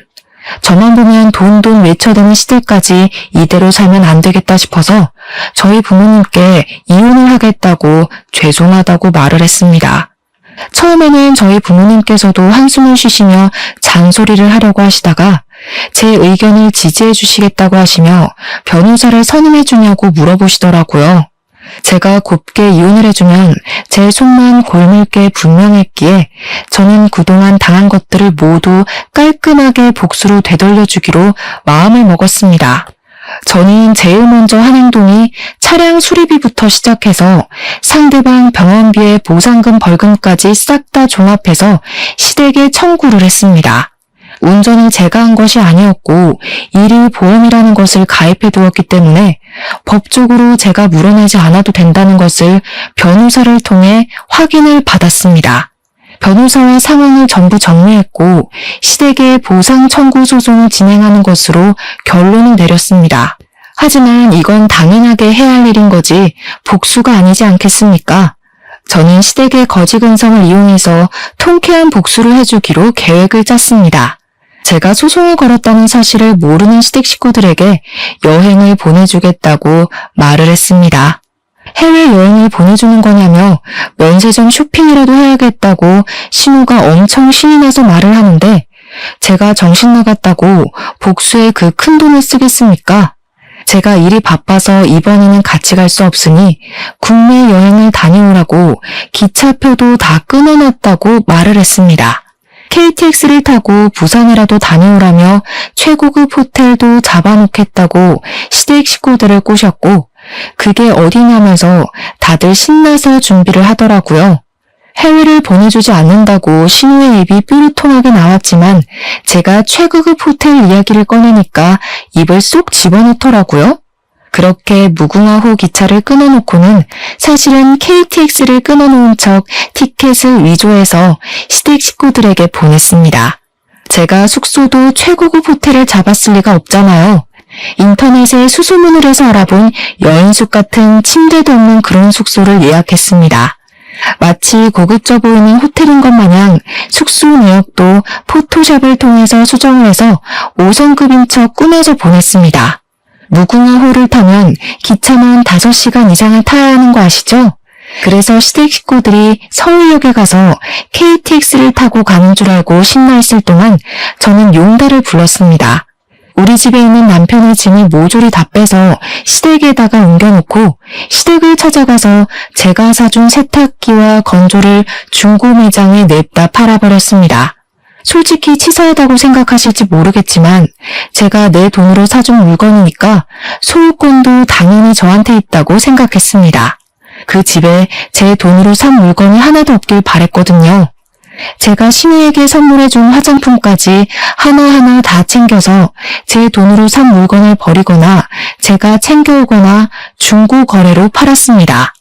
저만 보면 돈 외쳐대는 시대까지 이대로 살면 안 되겠다 싶어서 저희 부모님께 이혼을 하겠다고 죄송하다고 말을 했습니다. 처음에는 저희 부모님께서도 한숨을 쉬시며 잔소리를 하려고 하시다가 제 의견을 지지해 주시겠다고 하시며 변호사를 선임해 주냐고 물어보시더라고요. 제가 곱게 이혼을 해주면 제 속만 골물 게 분명했기에 저는 그동안 당한 것들을 모두 깔끔하게 복수로 되돌려주기로 마음을 먹었습니다. 저는 제일 먼저 한 행동이 차량 수리비부터 시작해서 상대방 병원비의 보상금 벌금까지 싹 다 종합해서 시댁에 청구를 했습니다. 운전을 제가 한 것이 아니었고 일일 보험이라는 것을 가입해 두었기 때문에 법적으로 제가 물어내지 않아도 된다는 것을 변호사를 통해 확인을 받았습니다. 변호사와 상황을 전부 정리했고 시댁에 보상 청구 소송을 진행하는 것으로 결론을 내렸습니다. 하지만 이건 당연하게 해야 할 일인 거지 복수가 아니지 않겠습니까? 저는 시댁의 거지 근성을 이용해서 통쾌한 복수를 해주기로 계획을 짰습니다. 제가 소송을 걸었다는 사실을 모르는 시댁 식구들에게 여행을 보내주겠다고 말을 했습니다. 해외여행을 보내주는 거냐며 면세점 쇼핑이라도 해야겠다고 신우가 엄청 신이 나서 말을 하는데 제가 정신 나갔다고 복수에 그 큰 돈을 쓰겠습니까? 제가 일이 바빠서 이번에는 같이 갈 수 없으니 국내 여행을 다녀오라고 기차표도 다 끊어놨다고 말을 했습니다. KTX를 타고 부산이라도 다녀오라며 최고급 호텔도 잡아놓겠다고 시댁 식구들을 꼬셨고 그게 어디냐면서 다들 신나서 준비를 하더라고요. 해외를 보내주지 않는다고 신우의 입이 뾰루통하게 나왔지만 제가 최고급 호텔 이야기를 꺼내니까 입을 쏙 집어넣더라고요. 그렇게 무궁화호 기차를 끊어놓고는 사실은 KTX를 끊어놓은 척 티켓을 위조해서 시댁 식구들에게 보냈습니다. 제가 숙소도 최고급 호텔을 잡았을 리가 없잖아요. 인터넷에 수소문을 해서 알아본 여인숙 같은 침대도 없는 그런 숙소를 예약했습니다. 마치 고급져 보이는 호텔인 것 마냥 숙소 내역도 포토샵을 통해서 수정을 해서 5성급인 척 꾸며서 보냈습니다. 무궁화호를 타면 기차만 5시간 이상을 타야 하는 거 아시죠? 그래서 시댁 식구들이 서울역에 가서 KTX를 타고 가는 줄 알고 신나 있을 동안 저는 용달을 불렀습니다. 우리 집에 있는 남편의 짐을 모조리 다 빼서 시댁에다가 옮겨놓고 시댁을 찾아가서 제가 사준 세탁기와 건조를 중고 매장에 냅다 팔아버렸습니다. 솔직히 치사하다고 생각하실지 모르겠지만 제가 내 돈으로 사준 물건이니까 소유권도 당연히 저한테 있다고 생각했습니다. 그 집에 제 돈으로 산 물건이 하나도 없길 바랬거든요. 제가 신우에게 선물해준 화장품까지 하나하나 다 챙겨서 제 돈으로 산 물건을 버리거나 제가 챙겨오거나 중고 거래로 팔았습니다.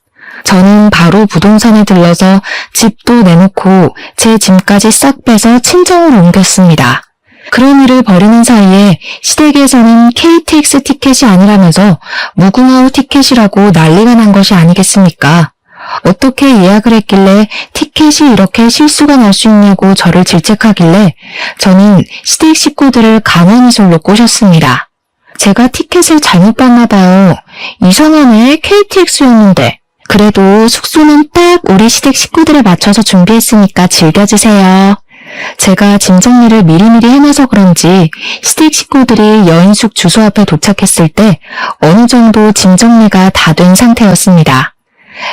저는 바로 부동산에 들러서 집도 내놓고 제 짐까지 싹 빼서 친정으로 옮겼습니다. 그런 일을 벌이는 사이에 시댁에서는 KTX 티켓이 아니라면서 무궁화호 티켓이라고 난리가 난 것이 아니겠습니까? 어떻게 예약을 했길래 티켓이 이렇게 실수가 날 수 있냐고 저를 질책하길래 저는 시댁 식구들을 감언이설로 꼬셨습니다. 제가 티켓을 잘못 봤나 봐요. 이상하네, KTX였는데. 그래도 숙소는 딱 우리 시댁 식구들에 맞춰서 준비했으니까 즐겨주세요. 제가 짐 정리를 미리미리 해놔서 그런지 시댁 식구들이 여인숙 주소 앞에 도착했을 때 어느 정도 짐 정리가 다 된 상태였습니다.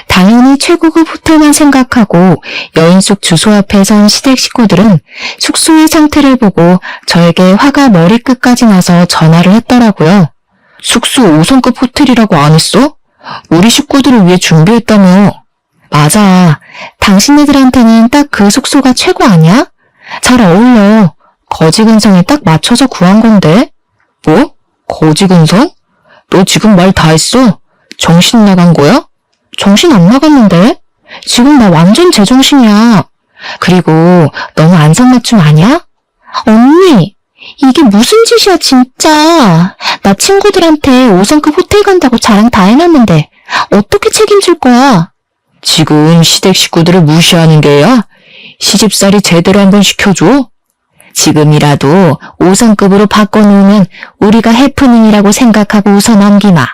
당연히 최고급 호텔만 생각하고 여인숙 주소 앞에 선 시댁 식구들은 숙소의 상태를 보고 저에게 화가 머리끝까지 나서 전화를 했더라고요. 숙소 5성급 호텔이라고 안 했어? 우리 식구들을 위해 준비했다며. 맞아. 당신네들한테는 딱 그 숙소가 최고 아니야? 잘 어울려. 거지 근성에 딱 맞춰서 구한 건데. 뭐? 거지 근성? 너 지금 말 다 했어? 정신 나간 거야? 정신 안 나갔는데? 지금 나 완전 제정신이야. 그리고 너무 안성맞춤 아니야? 언니, 이게 무슨 짓이야 진짜. 나 친구들한테 5성급 호텔 간다고 자랑 다 해놨는데 어떻게 책임질 거야? 지금 시댁 식구들을 무시하는 게야? 시집살이 제대로 한번 시켜줘. 지금이라도 5성급으로 바꿔놓으면 우리가 해프닝이라고 생각하고 웃어 넘기마.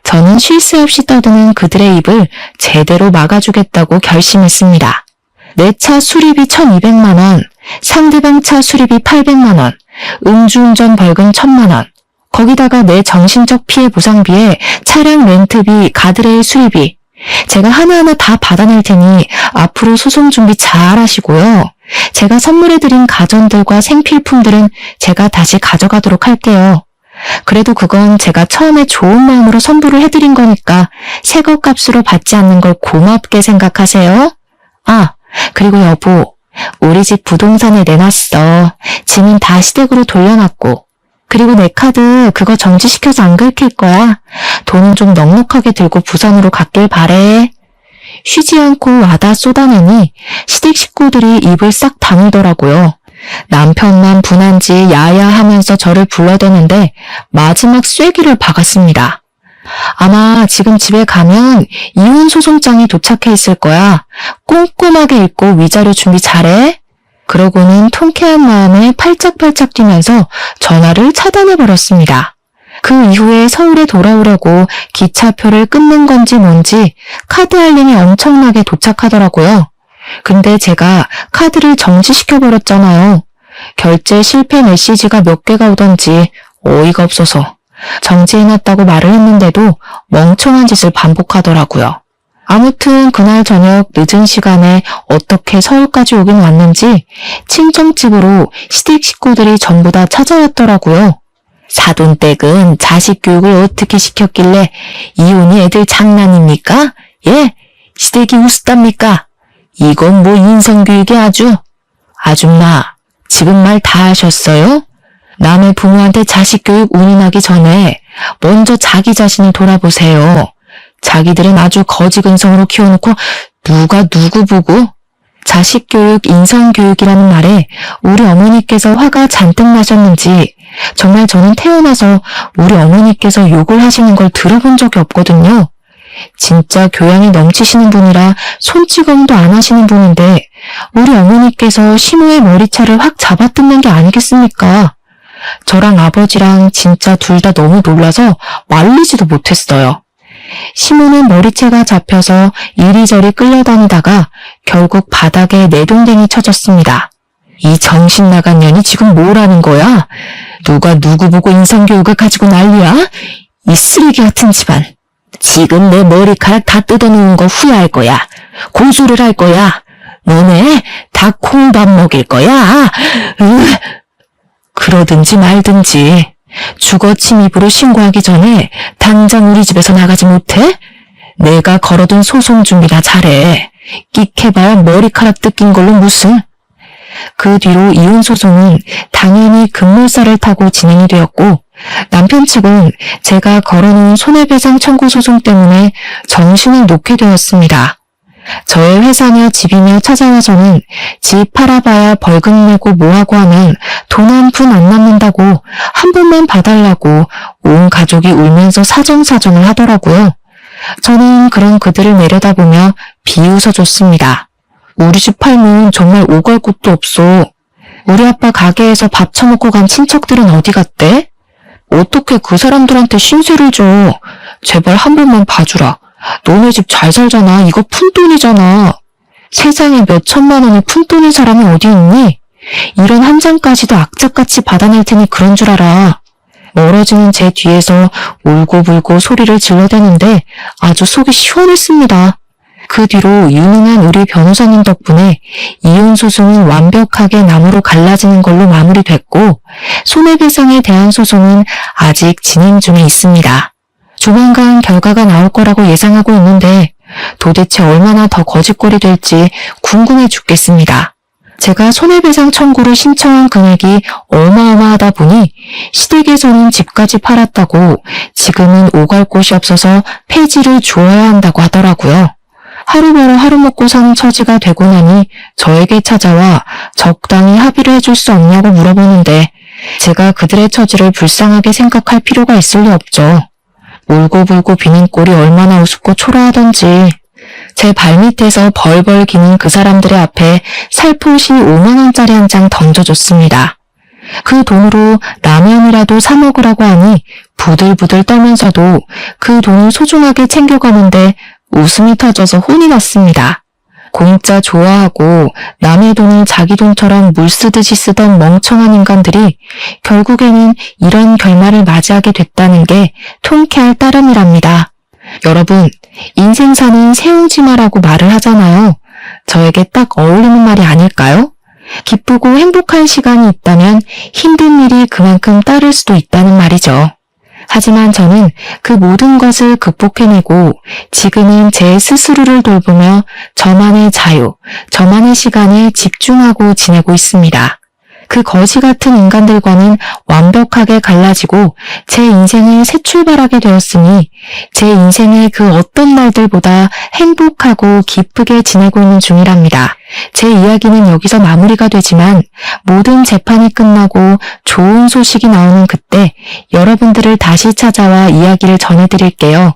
저는 쉴 새 없이 떠드는 그들의 입을 제대로 막아주겠다고 결심했습니다. 내 차 수리비 1,200만 원, 상대방 차 수리비 800만 원, 음주운전 벌금 1,000만 원, 거기다가 내 정신적 피해 보상비에 차량 렌트비, 가드레일 수리비, 제가 하나하나 다 받아낼 테니 앞으로 소송 준비 잘 하시고요. 제가 선물해드린 가전들과 생필품들은 제가 다시 가져가도록 할게요. 그래도 그건 제가 처음에 좋은 마음으로 선물을 해드린 거니까 새거 값으로 받지 않는 걸 고맙게 생각하세요. 아, 그리고 여보, 우리 집 부동산에 내놨어. 짐은 다 시댁으로 돌려놨고. 그리고 내 카드 그거 정지시켜서 안 긁힐 거야. 돈은 좀 넉넉하게 들고 부산으로 갔길 바래. 쉬지 않고 와다 쏟아내니 시댁 식구들이 입을 싹 다물더라고요. 남편만 분한지 야야하면서 저를 불러대는데 마지막 쐐기를 박았습니다. 아마 지금 집에 가면 이혼 소송장이 도착해 있을 거야. 꼼꼼하게 읽고 위자료 준비 잘해. 그러고는 통쾌한 마음에 팔짝팔짝 뛰면서 전화를 차단해버렸습니다. 그 이후에 서울에 돌아오려고 기차표를 끊는 건지 뭔지 카드 알림이 엄청나게 도착하더라고요. 근데 제가 카드를 정지시켜버렸잖아요. 결제 실패 메시지가 몇 개가 오던지 어이가 없어서 정지해놨다고 말을 했는데도 멍청한 짓을 반복하더라고요. 아무튼 그날 저녁 늦은 시간에 어떻게 서울까지 오긴 왔는지 친정집으로 시댁 식구들이 전부 다 찾아왔더라고요. 사돈댁은 자식 교육을 어떻게 시켰길래 이혼이 애들 장난입니까? 예? 시댁이 우습답니까? 이건 뭐 인성교육이 아주. 아줌마, 지금 말 다 하셨어요? 남의 부모한테 자식 교육 운운하기 전에 먼저 자기 자신을 돌아보세요. 자기들은 아주 거지근성으로 키워놓고 누가 누구 보고? 자식 교육, 인성 교육이라는 말에 우리 어머니께서 화가 잔뜩 나셨는지 정말 저는 태어나서 우리 어머니께서 욕을 하시는 걸 들어본 적이 없거든요. 진짜 교양이 넘치시는 분이라 손찌검도 안 하시는 분인데 우리 어머니께서 시모의 머리차를 확 잡아뜯는 게 아니겠습니까? 저랑 아버지랑 진짜 둘 다 너무 놀라서 말리지도 못했어요. 시모는 머리채가 잡혀서 이리저리 끌려다니다가 결국 바닥에 내동댕이 쳐졌습니다. 이 정신 나간 년이 지금 뭘 하는 거야? 누가 누구 보고 인성교육을 가지고 난리야? 이 쓰레기 같은 집안. 지금 내 머리카락 다 뜯어놓은 거 후회할 거야. 고소를 할 거야. 너네 다 콩밥 먹일 거야. 그러든지 말든지. 주거 침입으로 신고하기 전에 당장 우리 집에서 나가지 못해? 내가 걸어둔 소송 준비나 잘해. 끽해봐야 머리카락 뜯긴 걸로 무슨. 그 뒤로 이혼 소송은 당연히 급물살을 타고 진행이 되었고 남편 측은 제가 걸어놓은 손해배상 청구 소송 때문에 정신을 놓게 되었습니다. 저의 회사며 집이며 찾아와서는 집 팔아봐야 벌금 내고 뭐하고 하면 돈 한 푼 안 남는다고 한 번만 봐달라고 온 가족이 울면서 사정사정을 하더라고요. 저는 그런 그들을 내려다보며 비웃어줬습니다. 우리 집 팔면 정말 오갈 곳도 없어. 우리 아빠 가게에서 밥 처먹고 간 친척들은 어디 갔대? 어떻게 그 사람들한테 신세를 줘. 제발 한 번만 봐주라. 너네 집 잘 살잖아. 이거 푼돈이잖아. 세상에 몇 천만 원이 푼돈인 사람이 어디 있니? 이런 한 장까지도 악착같이 받아낼 테니 그런 줄 알아. 멀어지는 제 뒤에서 울고불고 소리를 질러대는데 아주 속이 시원했습니다. 그 뒤로 유능한 우리 변호사님 덕분에 이혼 소송은 완벽하게 나무로 갈라지는 걸로 마무리됐고 손해배상에 대한 소송은 아직 진행 중에 있습니다. 조만간 결과가 나올 거라고 예상하고 있는데 도대체 얼마나 더 거짓골이 될지 궁금해 죽겠습니다. 제가 손해배상 청구를 신청한 금액이 어마어마하다 보니 시댁에서는 집까지 팔았다고 지금은 오갈 곳이 없어서 폐지를 주어야 한다고 하더라고요. 하루 벌어 하루 먹고 사는 처지가 되고 나니 저에게 찾아와 적당히 합의를 해줄 수 없냐고 물어보는데 제가 그들의 처지를 불쌍하게 생각할 필요가 있을 리 없죠. 울고불고 비는 꼴이 얼마나 우습고 초라하던지 제 발밑에서 벌벌 기는 그 사람들의 앞에 살포시 5만 원짜리 한 장 던져줬습니다. 그 돈으로 라면이라도 사 먹으라고 하니 부들부들 떨면서도 그 돈을 소중하게 챙겨가는데 웃음이 터져서 혼이 났습니다. 공짜 좋아하고 남의 돈을 자기 돈처럼 물 쓰듯이 쓰던 멍청한 인간들이 결국에는 이런 결말을 맞이하게 됐다는 게 통쾌할 따름이랍니다. 여러분, 인생사는 세우지마라고 말을 하잖아요. 저에게 딱 어울리는 말이 아닐까요? 기쁘고 행복한 시간이 있다면 힘든 일이 그만큼 따를 수도 있다는 말이죠. 하지만 저는 그 모든 것을 극복해내고 지금은 제 스스로를 돌보며 저만의 자유, 저만의 시간에 집중하고 지내고 있습니다. 그 거지 같은 인간들과는 완벽하게 갈라지고 제 인생을 새 출발하게 되었으니 제 인생의 그 어떤 날들보다 행복하고 기쁘게 지내고 있는 중이랍니다. 제 이야기는 여기서 마무리가 되지만 모든 재판이 끝나고 좋은 소식이 나오는 그때 여러분들을 다시 찾아와 이야기를 전해드릴게요.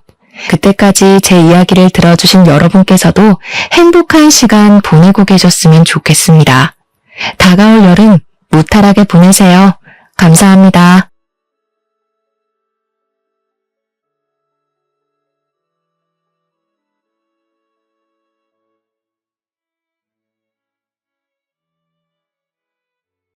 그때까지 제 이야기를 들어주신 여러분께서도 행복한 시간 보내고 계셨으면 좋겠습니다. 다가올 여름 무탈하게 보내세요. 감사합니다.